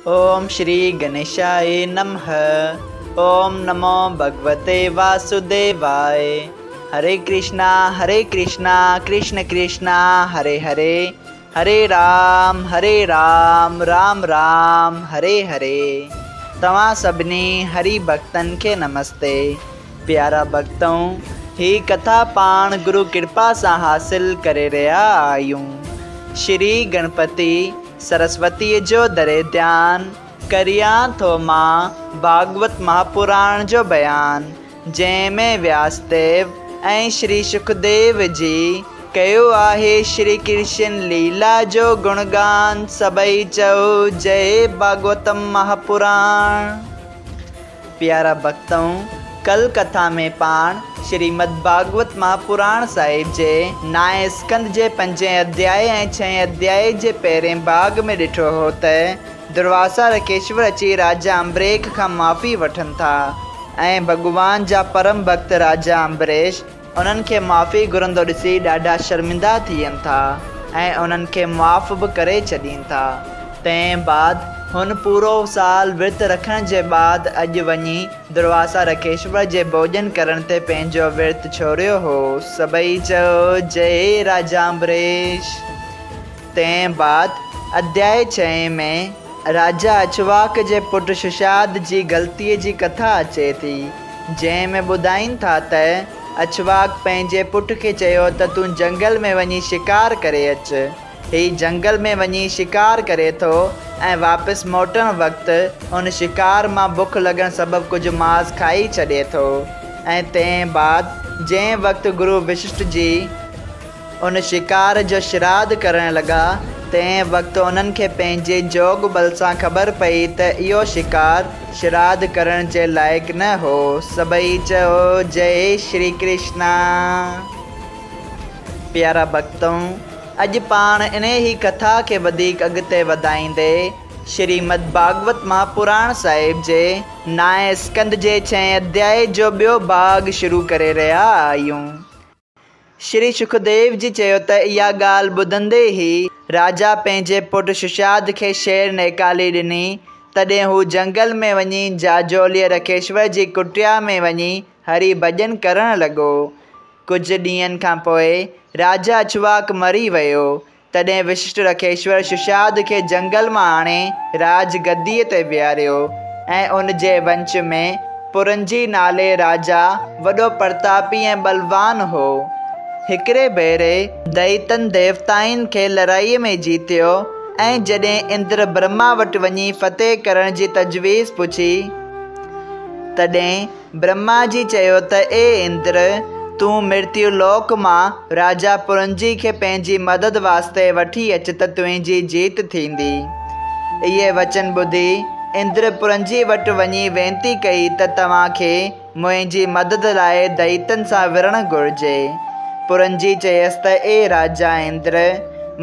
ओम श्री गणेशाय नमः। ओम नमो भगवते वासुदेवाय। हरे कृष्णा कृष्ण कृष्णा हरे हरे, हरे राम राम राम हरे हरे। तव्हां सभिनी हरि भक्तन के नमस्ते। प्यारा भक्तों, ही कथा पाण गुरु कृपा से हासिल करे रहा आयूं। श्री गणपति सरस्वती जो दरे ध्यान करिया थो मां भागवत महापुराण जो बयान, जंहिंमें व्यासदेव ऐं श्री सुखदेव जी कयो आहे श्री कृष्ण लीला जो गुणगान। सभई चओ जय भागवतम महापुराण। प्यारा भक्तों, कल कथा में पाण श्रीमद् भागवत महापुराण साहिब जे नाए स्कंद जे 5 अध्याय ऐं 6 अध्याय जे पहिरें भाग में ॾिठो हो त दुर्वासा रकेश्वर अची राजा अम्बरेक खां माफ़ी वठनि था ऐं भगवान जा परम भक्त राजा अम्बरेश उन्हनि खे माफ़ी घुरंदो ॾिसी ॾाढा शर्मिंदा थियनि था ऐं उन्हनि खे माफ़ बि करे छॾीनि था। तंहिं बाद हुन पूरो साल विर्त रखण जे बाद अॼु वञी दुर्वासा रकेश्वर जे भोजन करण ते पंहिंजो विर्त छोड़ियो हो। सभई चओ जय राजा अम्बरेश। तंहिं बाद अध्याय 6 में राजा अचवाक जे पुट सुशाद जी ग़लतीअ जी कथा अचे थी, जंहिंमें ॿुधाइनि था त अचवाक पंहिंजे पुट खे चयो त तूं जंगल में वञी शिकार करे अच। ही जंगल में वञी शिकार करे थो ऐं वापसि मोटण वक़्तु उन शिकार मां बुख लॻण सबबु कुझु मांस खाई छॾे थो। ऐं तंहिं बाद जंहिं वक़्तु गुरु वशिष्ठ जी उन शिकार जो श्राद्ध करणु लॻा, तंहिं वक़्तु उन्हनि खे पंहिंजे जोग बल सां ख़बर पई त इहो शिकार श्राद्ध करण जे लाइक़ु न हो। सभई चओ जय श्री कृष्णा। प्यारा भक्तों, अॼु पाण इन ही कथा खे वधीक अॻिते वधाईंदे श्रीमद् भागवत महापुराण साहिब जे नाए स्कंद जे 6 अध्याय जो ॿियो भाग शुरू करे रहिया आहियूं। श्री सुखदेव जी चयो त इहा ॻाल्हि ॿुधंदे ई राजा पंहिंजे पुट सुशाद खे शेर नेकाली ॾिनी। तॾहिं हू जंगल में वञी जाजोलीअ रकेश्वर जी कुटिया में वञी हरि भॼन करणु लॻो। कुझु ॾींहंनि खां पोइ राजा अचवाक मरी वियो। तॾहिं विशिष्ट रकेश्वर सुशाद खे जंगल मां आणे राज गद्दीअ ते विहारियो ऐं उन जे वंश में पुरंजी नाले राजा वॾो प्रतापी ऐं बलवान हो। हिकिड़े भेरे दैतन देवताउनि खे लड़ाईअ में जीतियो ऐं जॾहिं इंद्र ब्रह्मा वटि वञी फतेह करण जी तजवीज़ पुछी, तॾहिं ब्रह्मा जी चयो त ए इंद्र, तूं मृत्यु लोक मां राजा पुरंजी खे पंहिंजी मदद वास्ते वठी अच त तुंहिंजी जीत थींदी। इहे वचन ॿुधी इंद्र पुरंजी वटि वञी वेनती कई त तव्हांखे मुंहिंजी मदद लाइ दैतन सां विढ़णु घुरिजे। पुरंजी चयसि त ए राजा इंद्र,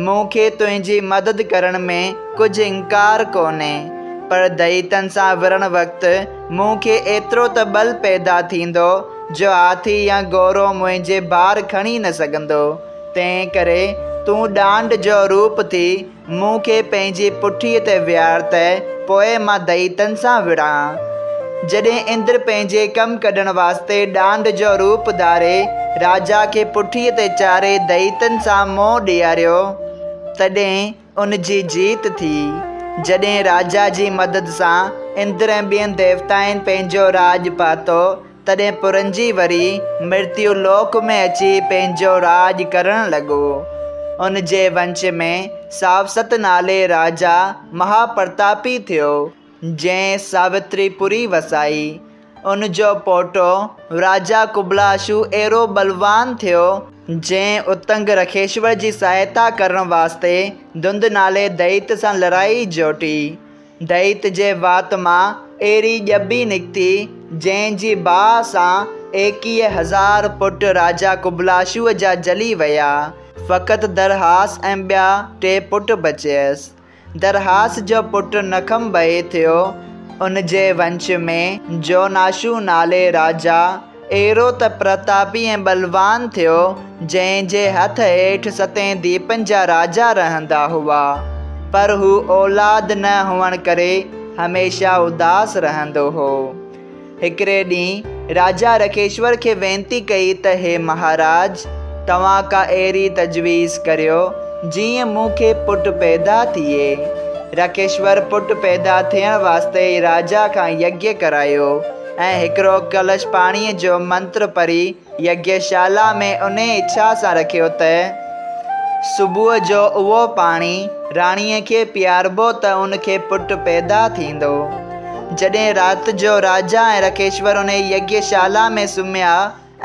मूंखे तुंहिंजी मदद करण में कुझु इनकार कोन्हे, पर दैतन सां विढ़णु वक़्तु मूंखे एतिरो त बल पैदा थींदो जो हाथी या घोड़ो मुंहिंजे भार खणी न सघंदो। तंहिं करे तूं डांड जो रूप थी मूंखे पंहिंजी पुठीअ ते विहार त पोइ मां दैतन सां विढ़ां। जॾहिं इंद्र पंहिंजे कमु कढण वास्ते डांड जो रूप धारे राजा खे पुठीअ ते चाढ़े दैतन सां मोह ॾियारियो, तॾहिं उन जी जीत थी। जॾहिं राजा जी मदद सां इंद्र ऐं ॿियनि देवताउनि पंहिंजो राज पातो, तॾहिं पुरंजी वरी मृत्यु लोक में अची पंहिंजो राज करणु लॻो। उन जे वंश में सावसत नाले राजा महाप्रतापी थियो, जंहिं सावित्रीपुरी वसाई। उन जो पोटो राजा कुबलाशू अहिड़ो बलवान थियो, जंहिं उतंग रकेश्वर जी सहायता करण वास्ते धुंध नाले दैत सां लड़ाई जोटी। दैत जे वात मां अहिड़ी ॼॿी निकिती जंहिंजी बाहि सां 21,000 पुट राजा कुबलाशूअ जा जली विया। फ़क़ति दरहास ऐं ॿिया 3 पुट बचियसि। दरहास जो पुटु नखम बहे थियो। उन जे वंश में जोनाशू नाले राजा अहिड़ो त प्रतापी ऐं बलवान थियो, जंहिंजे हथ हेठि 7 दीपनि जा राजा रहंदा हुआ। पर हू औलाद न हुअण करे हमेशा उदास रहंदो हो। हिकिड़े ॾींहुं राजा रखेश्वर खे वेनती कई त हे महाराज, तव्हां का अहिड़ी तजवीज़ करियो जीअं मूंखे पुटु पैदा थिए। रखेश्वर पुटु पैदा थियण वास्ते राजा खां यज्ञ करायो ऐं हिकिड़ो कलश पाणीअ जो मंत्र पढ़ी यज्ञशाला में उन इच्छा सां रखियो त सुबुह जो उहो पाणी राणीअ खे पीआरिबो त उनखे पुटु पैदा थींदो। जॾहिं राति जो राजा ऐं रखेश्वर उन यज्ञशाला में सुम्हिया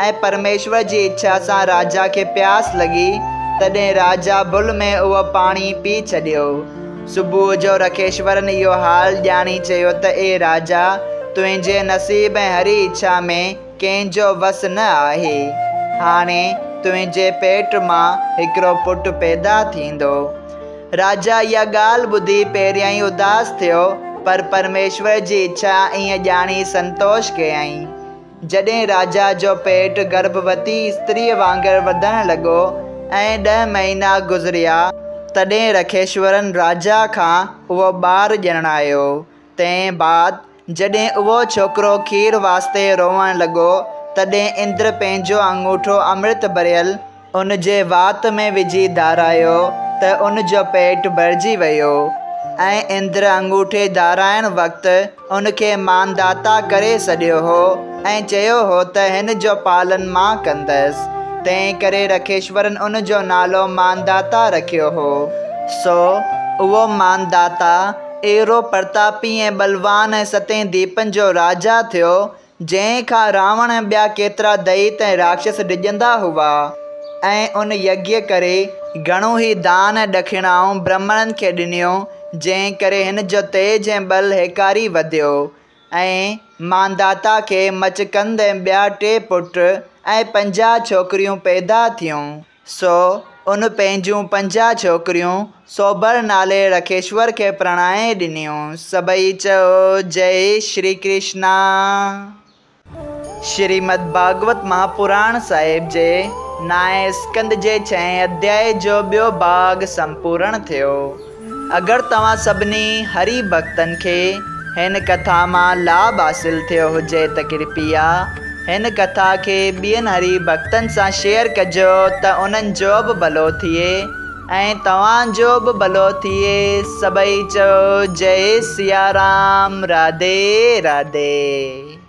ऐं परमेश्वर जी इच्छा सां राजा खे प्यास लॻी, तॾहिं राजा भुल में उहो पाणी पी छॾियो। सुबुह जो रखेश्वरनि इहो हाल ॼाणी चयो त ए राजा, तुंहिंजे नसीब ऐं हरी इच्छा में कंहिंजो वस न आहे। हाणे तुंहिंजे पेट मां हिकिड़ो पुटु पैदा थींदो। राजा इहा ॻाल्हि ॿुधी पहिरियां ई उदास थियो, पर परमेश्वर जी इच्छा ईअं ॼाणी संतोष कयईं। जॾहिं राजा जो पेट गर्भवती स्त्रीअ वांगुरु वधणु लॻो ऐं 10 महीना गुज़रिया, तॾहिं रखेश्वरनि राजा खां उहो ॿारु ॼणायो। तंहिं बाद जॾहिं उहो छोकिरो खीर वास्ते रोअणु लॻो, तॾहिं इंद्र पंहिंजो अंगूठो अमृत भरियल उन जे वात में विझी धारायो त उन जो पेट भरिजी वियो ऐं इंद्र अंगूठे धाराइण वक़्तु उनखे मानदाता करे छॾियो हो ऐं चयो हो त हिन जो पालन मां कंदसि। तंहिं करे रखेश्वरनि उन जो नालो मानदाता रखियो हो। सो उहो मानदाता अहिड़ो प्रतापी ऐं बलवान ऐं 7 दीपनि जो राजा थियो, जंहिं खां रावण ऐं ॿिया केतिरा दैत ऐं राक्षस डिॼंदा हुआ। ऐं उन यज्ञ करे घणो ई दान ऐं ॾखिणाऊं ब्राह्मणनि खे ॾिनियूं, जंहिं करे हिन जो तेज ऐं बल हेकारी वधियो। ऐं मानदाता खे मचकंद ऐं ॿिया 3 पुट ऐं 50 छोकिरियूं पैदा थियूं। सो उन पंहिंजूं 50 छोकिरियूं सोबर नाले रखेश्वर खे प्रणाए ॾिनियूं। सभई चयो जय श्री कृष्णा। श्रीमद् भागवत महापुराण साहिब जे 9 स्कंद जे 6 अध्याय जो ॿियो भाग संपूर्ण थियो। अगरि तव्हां सभिनी हरि भक्तनि खे हिन कथा मां लाभ हासिल थियो हुजे त कृपया हिन कथा खे ॿियनि हरि भक्तनि सां शेयर कजो त उन्हनि जो बि भलो थिए ऐं तव्हांजो बि भलो थिए। सभई चयो जय सिया राम। राधे राधे।